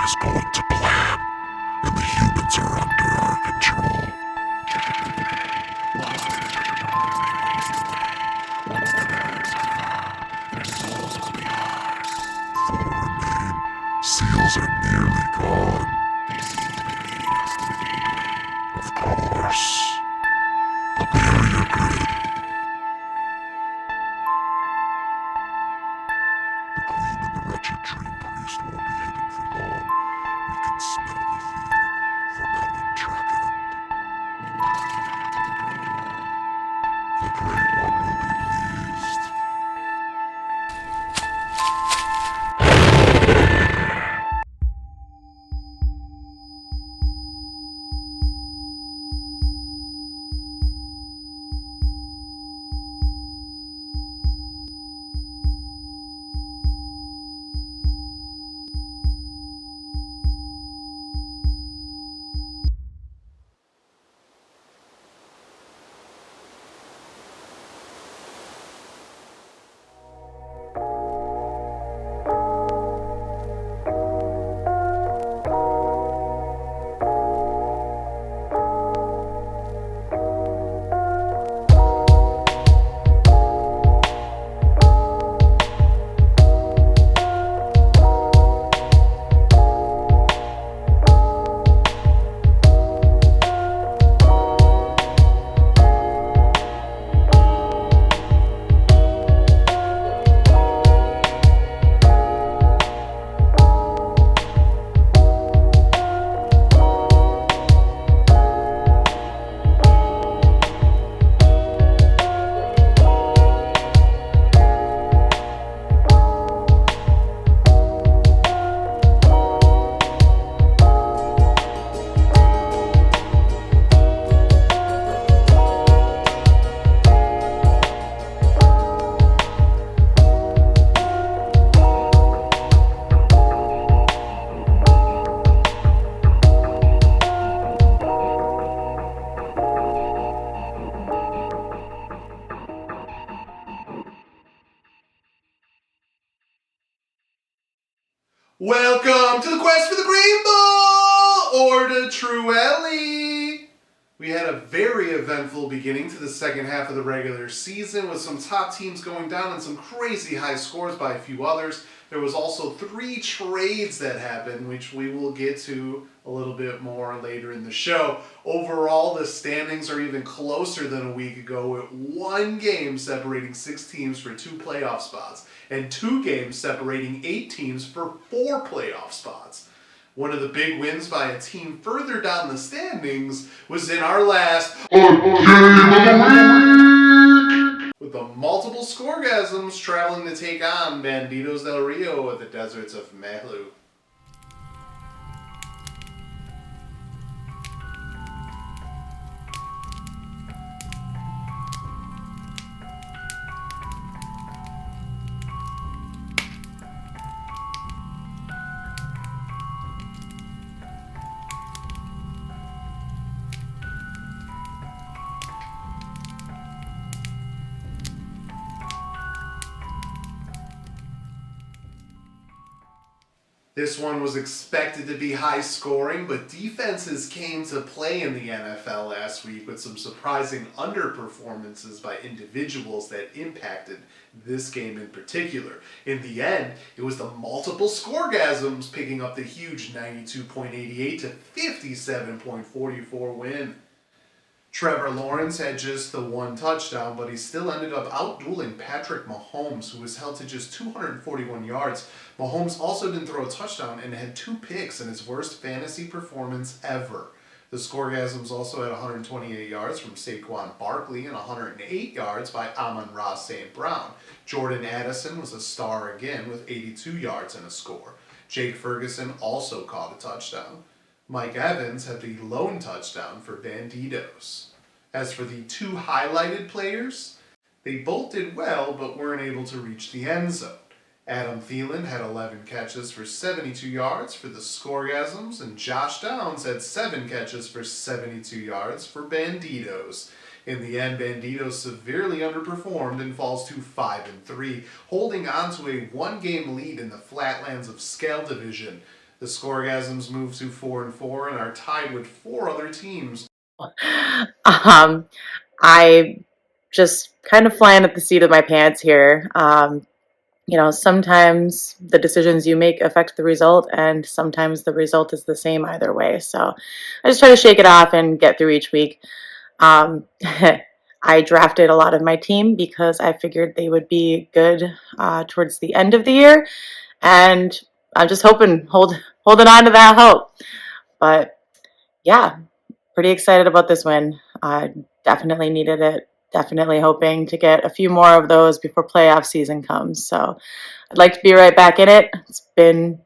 is going to plan, and the humans are under our control. Once the relics are found, their souls will be ours. Four remain. Seals are nearly gone. They seem to be leading us to the gateway. Of course. The barrier grid. The Queen and the wretched Dream Priest won't be hidden for long. We can smell the fear from Ellen Trackend. We must get back to the Great Wall. The Great One will be pleased. Welcome to the quest for the Green Ball, Òrdugh Truaillidh. We had a very eventful beginning to the second half of the regular season with some top teams going down and some crazy high scores by a few others. There was also 3 trades that happened, which we will get to a little bit more later in the show. Overall, the standings are even closer than a week ago, with 1 game separating 6 teams for 2 playoff spots, and 2 games separating 8 teams for 4 playoff spots. One of the big wins by a team further down the standings was in our last Game of the Week, with the multiple Scoregasms traveling to take on Banditos del Rio at the deserts of Mehlu. This one was expected to be high scoring, but defenses came to play in the NFL last week with some surprising underperformances by individuals that impacted this game in particular. In the end, it was the multiple Scoregasms picking up the huge 92.88 to 57.44 win. Trevor Lawrence had just the 1 touchdown, but he still ended up outdueling Patrick Mahomes, who was held to just 241 yards. Mahomes also didn't throw a touchdown and had 2 picks in his worst fantasy performance ever. The Scoregasms also had 128 yards from Saquon Barkley and 108 yards by Amon-Ra St. Brown. Jordan Addison was a star again with 82 yards and a score. Jake Ferguson also caught a touchdown. Mike Evans had the lone touchdown for Banditos. As for the 2 highlighted players, they both did well but weren't able to reach the end zone. Adam Thielen had 11 catches for 72 yards for the Scoregasms, and Josh Downs had 7 catches for 72 yards for Banditos. In the end, Banditos severely underperformed and falls to 5-3, holding on to a 1-game lead in the Flatlands of Scale division. The Scoregasms move to 4-4 and are tied with 4 other teams. I just kind of flying at the seat of my pants here. Sometimes the decisions you make affect the result, and sometimes the result is the same either way. So I just try to shake it off and get through each week. Um, I drafted a lot of my team because I figured they would be good towards the end of the year, and I'm just holding on to that hope. But yeah, pretty excited about this win. I definitely needed it. Definitely hoping to get a few more of those before playoff season comes. So I'd like to be right back in it. It's been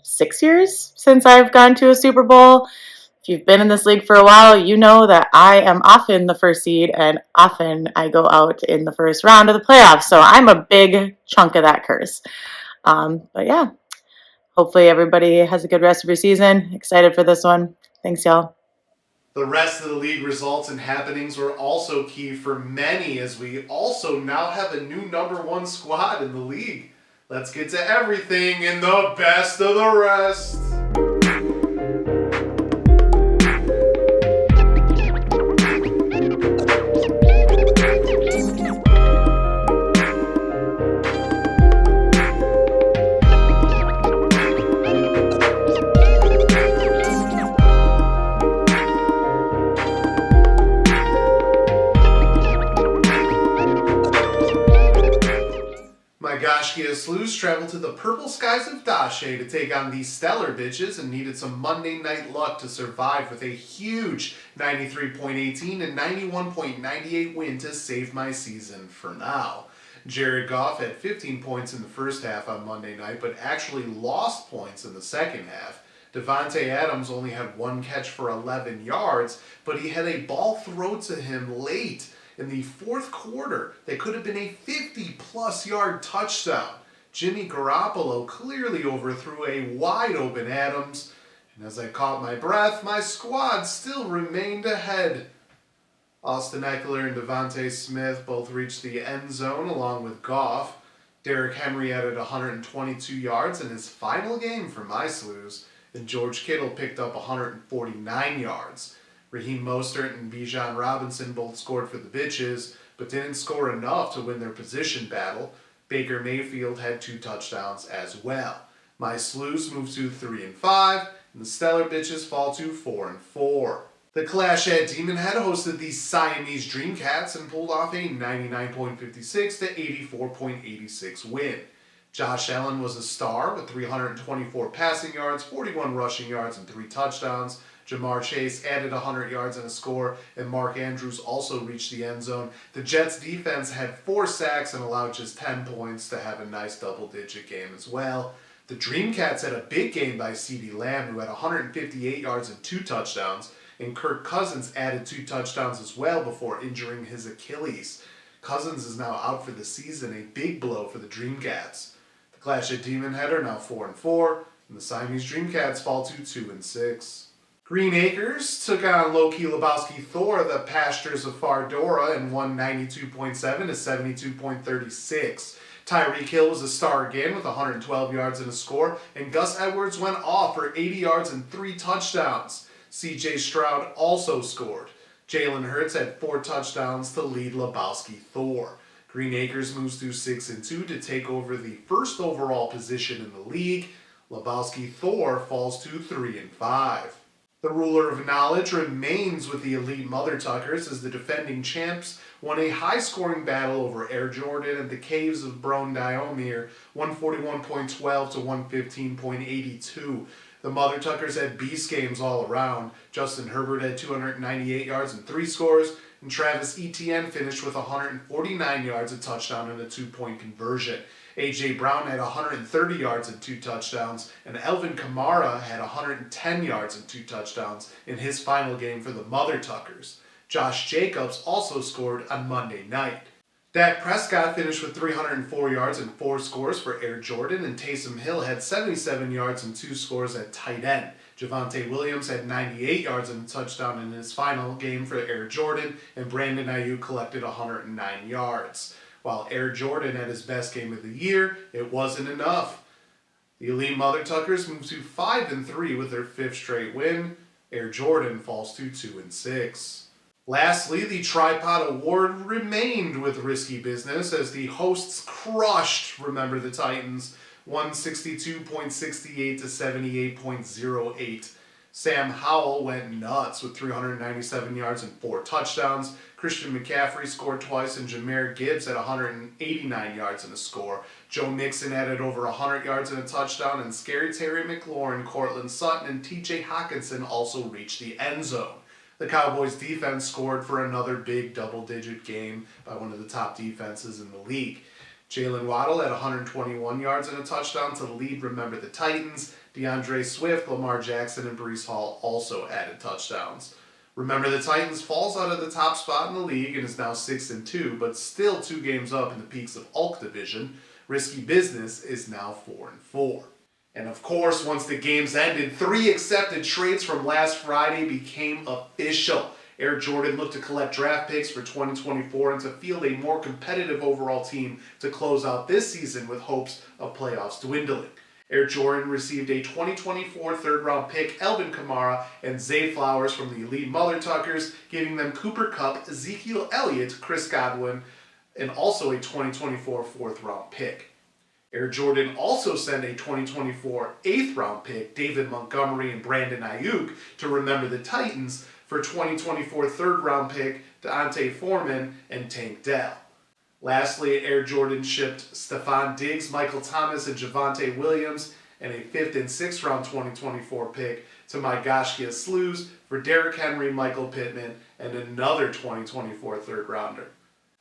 6 years since I've gone to a Super Bowl. If you've been in this league for a while, you know that I am often the first seed and often I go out in the first round of the playoffs. So I'm a big chunk of that curse. But yeah, hopefully everybody has a good rest of your season. Excited for this one. Thanks, y'all. The rest of the league results and happenings were also key for many, as we also now have a new #1 squad in the league. Let's get to everything in the best of the rest. Magashkia Slews traveled to the purple skies of Dashe to take on these stellar bitches and needed some Monday night luck to survive with a huge 93.18 and 91.98 win to save my season for now. Jared Goff had 15 points in the first half on Monday night, but actually lost points in the second half. Devontae Adams only had 1 catch for 11 yards, but he had a ball thrown to him late in the fourth quarter that could have been a 50-plus yard touchdown. Jimmy Garoppolo clearly overthrew a wide-open Adams, and as I caught my breath, my squad still remained ahead. Austin Eckler and Devontae Smith both reached the end zone along with Goff. Derrick Henry added 122 yards in his final game for my Slews, and George Kittle picked up 149 yards. Raheem Mostert and Bijan Robinson both scored for the bitches, but didn't score enough to win their position battle. Baker Mayfield had 2 touchdowns as well. My Slews move to 3-5, and the stellar bitches fall to 4-4. The Clash at Demon Head hosted the Siamese Dreamcats and pulled off a 99.56 to 84.86 win. Josh Allen was a star with 324 passing yards, 41 rushing yards, and 3 touchdowns. Jamar Chase added 100 yards and a score, and Mark Andrews also reached the end zone. The Jets defense had 4 sacks and allowed just 10 points to have a nice double-digit game as well. The Dreamcats had a big game by CeeDee Lamb, who had 158 yards and 2 touchdowns, and Kirk Cousins added 2 touchdowns as well before injuring his Achilles. Cousins is now out for the season, a big blow for the Dreamcats. The Clash at Demon Head are now 4-4, and the Siamese Dreamcats fall to 2-6. Green Acres took on Loki Lebowski Thor, the Pastures of Fardora, and won 92.7 to 72.36. Tyreek Hill was a star again with 112 yards and a score, and Gus Edwards went off for 80 yards and 3 touchdowns. C.J. Stroud also scored. Jalen Hurts had 4 touchdowns to lead Lebowski Thor. Green Acres moves to 6-2 to take over the first overall position in the league. Lebowski Thor falls to 3-5. The ruler of knowledge remains with the elite Mother Tuckers as the defending champs won a high-scoring battle over Air Jordan at the Caves of Brone Diomir, 141.12 to 115.82. The Mother Tuckers had beast games all around. Justin Herbert had 298 yards and 3 scores, and Travis Etienne finished with 149 yards, a touchdown, and a 2-point conversion. A.J. Brown had 130 yards and 2 touchdowns, and Elvin Kamara had 110 yards and 2 touchdowns in his final game for the Mother Tuckers. Josh Jacobs also scored on Monday night. Dak Prescott finished with 304 yards and 4 scores for Air Jordan, and Taysom Hill had 77 yards and 2 scores at tight end. Javonte Williams had 98 yards and a touchdown in his final game for Air Jordan, and Brandon Ayuk collected 109 yards. While Air Jordan had his best game of the year, it wasn't enough. The Elite Mother Tuckers move to 5-3 with their 5th straight win. Air Jordan falls to 2-6. Lastly, the Tripod Award remained with Risky Business as the hosts crushed Remember the Titans, 162.68 to 78.08. Sam Howell went nuts with 397 yards and 4 touchdowns. Christian McCaffrey scored twice, and Jahmyr Gibbs had 189 yards and a score. Joe Mixon added over 100 yards and a touchdown, and Scary Terry McLaurin, Cortland Sutton, and TJ Hawkinson also reached the end zone. The Cowboys defense scored for another big double-digit game by one of the top defenses in the league. Jalen Waddle had 121 yards and a touchdown to lead Remember the Titans. DeAndre Swift, Lamar Jackson, and Breece Hall also added touchdowns. Remember the Titans falls out of the top spot in the league and is now 6-2, but still 2 games up in the Peaks of Ulk division. Risky Business is now 4-4. And of course, once the games ended, 3 accepted trades from last Friday became official. Air Jordan looked to collect draft picks for 2024 and to field a more competitive overall team to close out this season with hopes of playoffs dwindling. Air Jordan received a 2024 third-round pick, Alvin Kamara, and Zay Flowers from the Elite Mother Tuckers, giving them Cooper Kupp, Ezekiel Elliott, Chris Godwin, and also a 2024 fourth-round pick. Air Jordan also sent a 2024 8th-round pick, David Montgomery and Brandon Ayuk, to Remember the Titans for 2024 3rd-round pick, Deontay Foreman and Tank Dell. Lastly, Air Jordan shipped Stephon Diggs, Michael Thomas, and Javonte Williams, and a 5th and 6th round 2024 pick to Mygashkia Slews for Derrick Henry, Michael Pittman, and another 2024 3rd-rounder.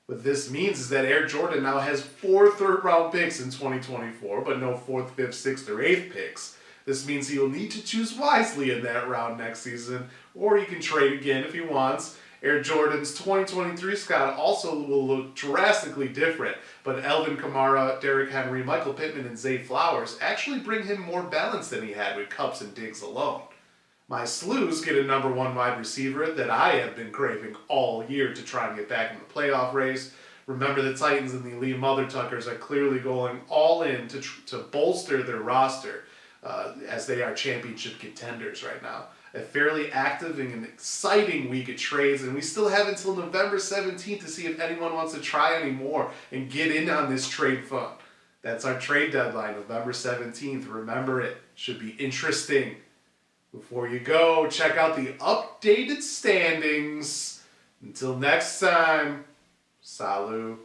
What this means is that Air Jordan now has 4 3rd-round picks in 2024, but no 4th, 5th, 6th, or 8th picks. This means he will need to choose wisely in that round next season, or he can trade again if he wants. Air Jordan's 2023 squad also will look drastically different, but Alvin Kamara, Derrick Henry, Michael Pittman, and Zay Flowers actually bring him more balance than he had with Kupps and Diggs alone. My Slews get a number 1 wide receiver that I have been craving all year to try and get back in the playoff race. Remember the Titans and the Elite Mother Tuckers are clearly going all in to bolster their roster as they are championship contenders right now. A fairly active and an exciting week of trades, and we still have until November 17th to see if anyone wants to try any more and get in on this trade fund. That's our trade deadline, November 17th. Remember it. Should be interesting. Before you go, check out the updated standings. Until next time, salut.